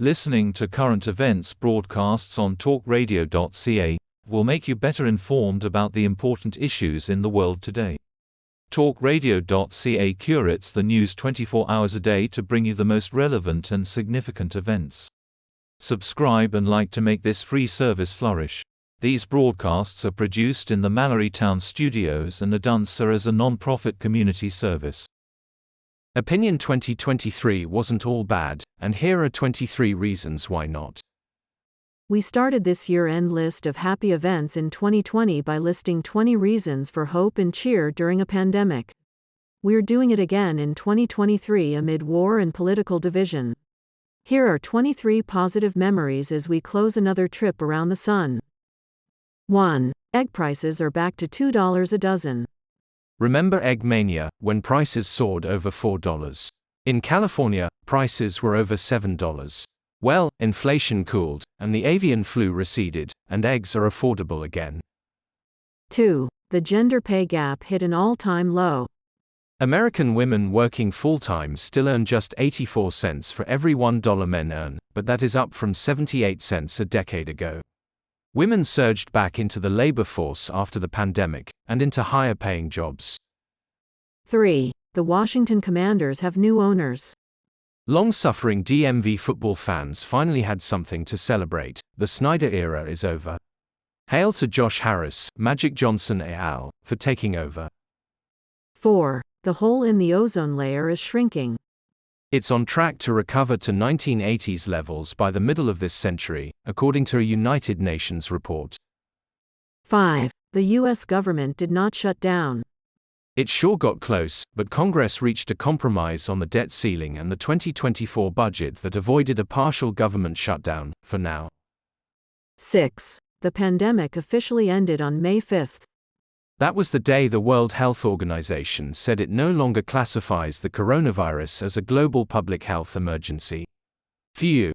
Listening to current events broadcasts on talkradio.ca will make you better informed about the important issues in the world today. Talkradio.ca curates the news 24 hours a day to bring you the most relevant and significant events. Subscribe and like to make this free service flourish. These broadcasts are produced in the Mallory Town studios and are done as a non-profit community service. Opinion 2023 wasn't all bad, and here are 23 reasons why not. We started this year-end list of happy events in 2020 by listing 20 reasons for hope and cheer during a pandemic. We're doing it again in 2023 amid war and political division. Here are 23 positive memories as we close another trip around the sun. 1. Egg prices are back to $2 a dozen. Remember egg mania, when prices soared over $4? In California, prices were over $7. Well, inflation cooled, and the avian flu receded, and eggs are affordable again. 2. The gender pay gap hit an all-time low. American women working full-time still earn just 84 cents for every $1 men earn, but that is up from 78 cents a decade ago. Women surged back into the labor force after the pandemic, and into higher-paying jobs. 3. The Washington Commanders have new owners. Long-suffering DMV football fans finally had something to celebrate. The Snyder era is over. Hail to Josh Harris, Magic Johnson et al., for taking over. 4. The hole in the ozone layer is shrinking. It's on track to recover to 1980s levels by the middle of this century, according to a United Nations report. 5. The U.S. government did not shut down. It sure got close, but Congress reached a compromise on the debt ceiling and the 2024 budget that avoided a partial government shutdown, for now. 6. The pandemic officially ended on May 5th. That was the day the World Health Organization said it no longer classifies the coronavirus as a global public health emergency. Phew.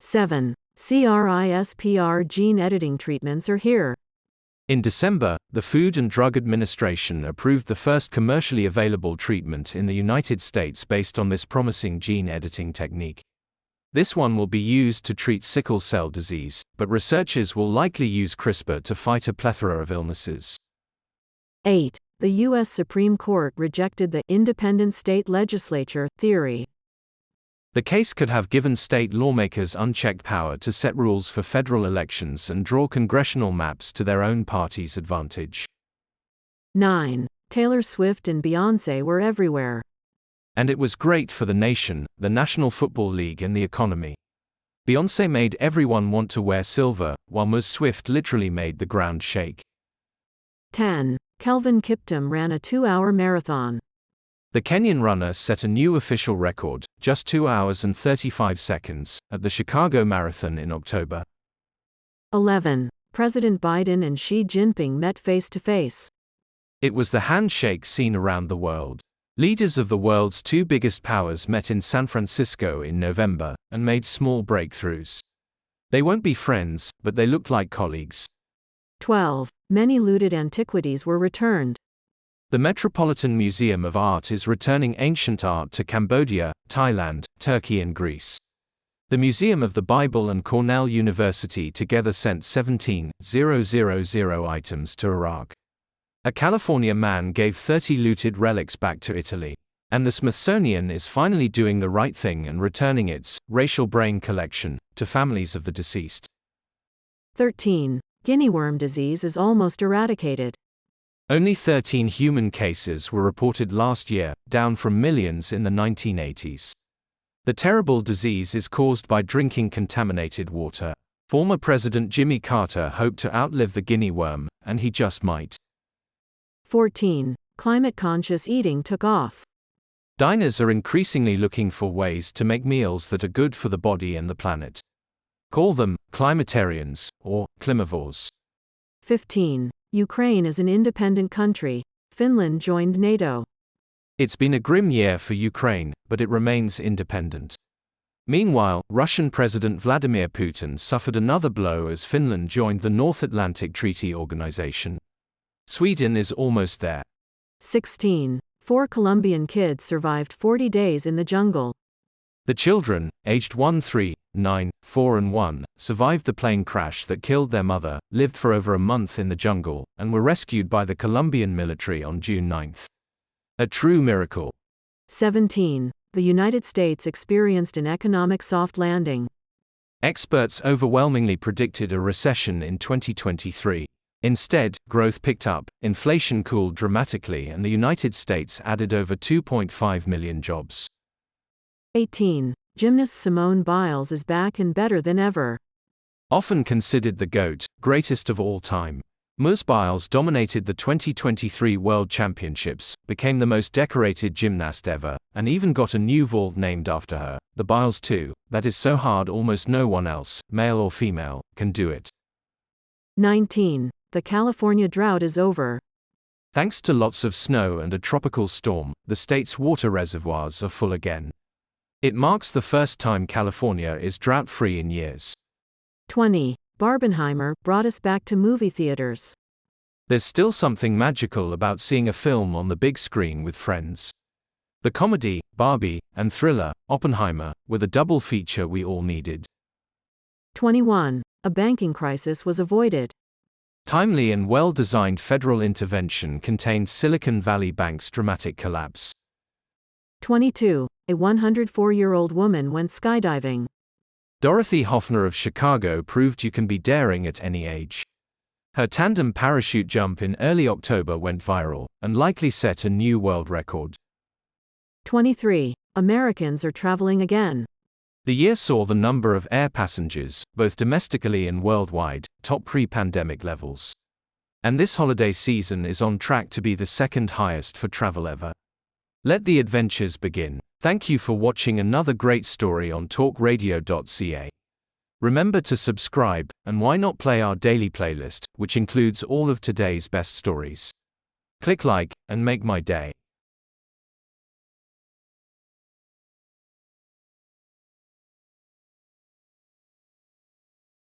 7. CRISPR gene editing treatments are here. In December, the Food and Drug Administration approved the first commercially available treatment in the United States based on this promising gene editing technique. This one will be used to treat sickle cell disease, but researchers will likely use CRISPR to fight a plethora of illnesses. 8. The U.S. Supreme Court rejected the independent state legislature theory. The case could have given state lawmakers unchecked power to set rules for federal elections and draw congressional maps to their own party's advantage. 9. Taylor Swift and Beyoncé were everywhere. And it was great for the nation, the National Football League, and the economy. Beyoncé made everyone want to wear silver, while Ms. Swift literally made the ground shake. 10. Kelvin Kiptum ran a 2-hour marathon. The Kenyan runner set a new official record, just 2 hours and 35 seconds, at the Chicago Marathon in October. 11. President Biden and Xi Jinping met face-to-face. It was the handshake seen around the world. Leaders of the world's two biggest powers met in San Francisco in November, and made small breakthroughs. They won't be friends, but they looked like colleagues. 12. Many looted antiquities were returned. The Metropolitan Museum of Art is returning ancient art to Cambodia, Thailand, Turkey and Greece. The Museum of the Bible and Cornell University together sent 17,000 items to Iraq. A California man gave 30 looted relics back to Italy. And the Smithsonian is finally doing the right thing and returning its racial brain collection to families of the deceased. 13. Guinea worm disease is almost eradicated. Only 13 human cases were reported last year, down from millions in the 1980s. The terrible disease is caused by drinking contaminated water. Former President Jimmy Carter hoped to outlive the guinea worm, and he just might. 14. Climate-conscious eating took off. Diners are increasingly looking for ways to make meals that are good for the body and the planet. Call them climatarians or climavores. 15. Ukraine is an independent country. Finland joined NATO. It's been a grim year for Ukraine, but it remains independent. Meanwhile, Russian President Vladimir Putin suffered another blow as Finland joined the North Atlantic Treaty Organization. Sweden is almost there. 16. 4 Colombian kids survived 40 days in the jungle. The children, aged 1-3, 9, 4 and 1, survived the plane crash that killed their mother, lived for over a month in the jungle, and were rescued by the Colombian military on June 9. A true miracle. 17. The United States experienced an economic soft landing. Experts overwhelmingly predicted a recession in 2023. Instead, growth picked up, inflation cooled dramatically, and the United States added over 2.5 million jobs. 18. Gymnast Simone Biles is back and better than ever. Often considered the GOAT, greatest of all time, Ms. Biles dominated the 2023 World Championships, became the most decorated gymnast ever, and even got a new vault named after her, the Biles 2, that is so hard almost no one else, male or female, can do it. 19. The California drought is over. Thanks to lots of snow and a tropical storm, the state's water reservoirs are full again. It marks the first time California is drought-free in years. 20. Barbenheimer brought us back to movie theaters. There's still something magical about seeing a film on the big screen with friends. The comedy, Barbie, and thriller, Oppenheimer, were the double feature we all needed. 21. A banking crisis was avoided. Timely and well-designed federal intervention contained Silicon Valley Bank's dramatic collapse. 22. A 104-year-old woman went skydiving. Dorothy Hoffner of Chicago proved you can be daring at any age. Her tandem parachute jump in early October went viral, and likely set a new world record. 23. Americans are traveling again. The year saw the number of air passengers, both domestically and worldwide, top pre-pandemic levels. And this holiday season is on track to be the second highest for travel ever. Let the adventures begin. Thank you for watching another great story on talkradio.ca. Remember to subscribe, and why not play our daily playlist, which includes all of today's best stories. Click like, and make my day.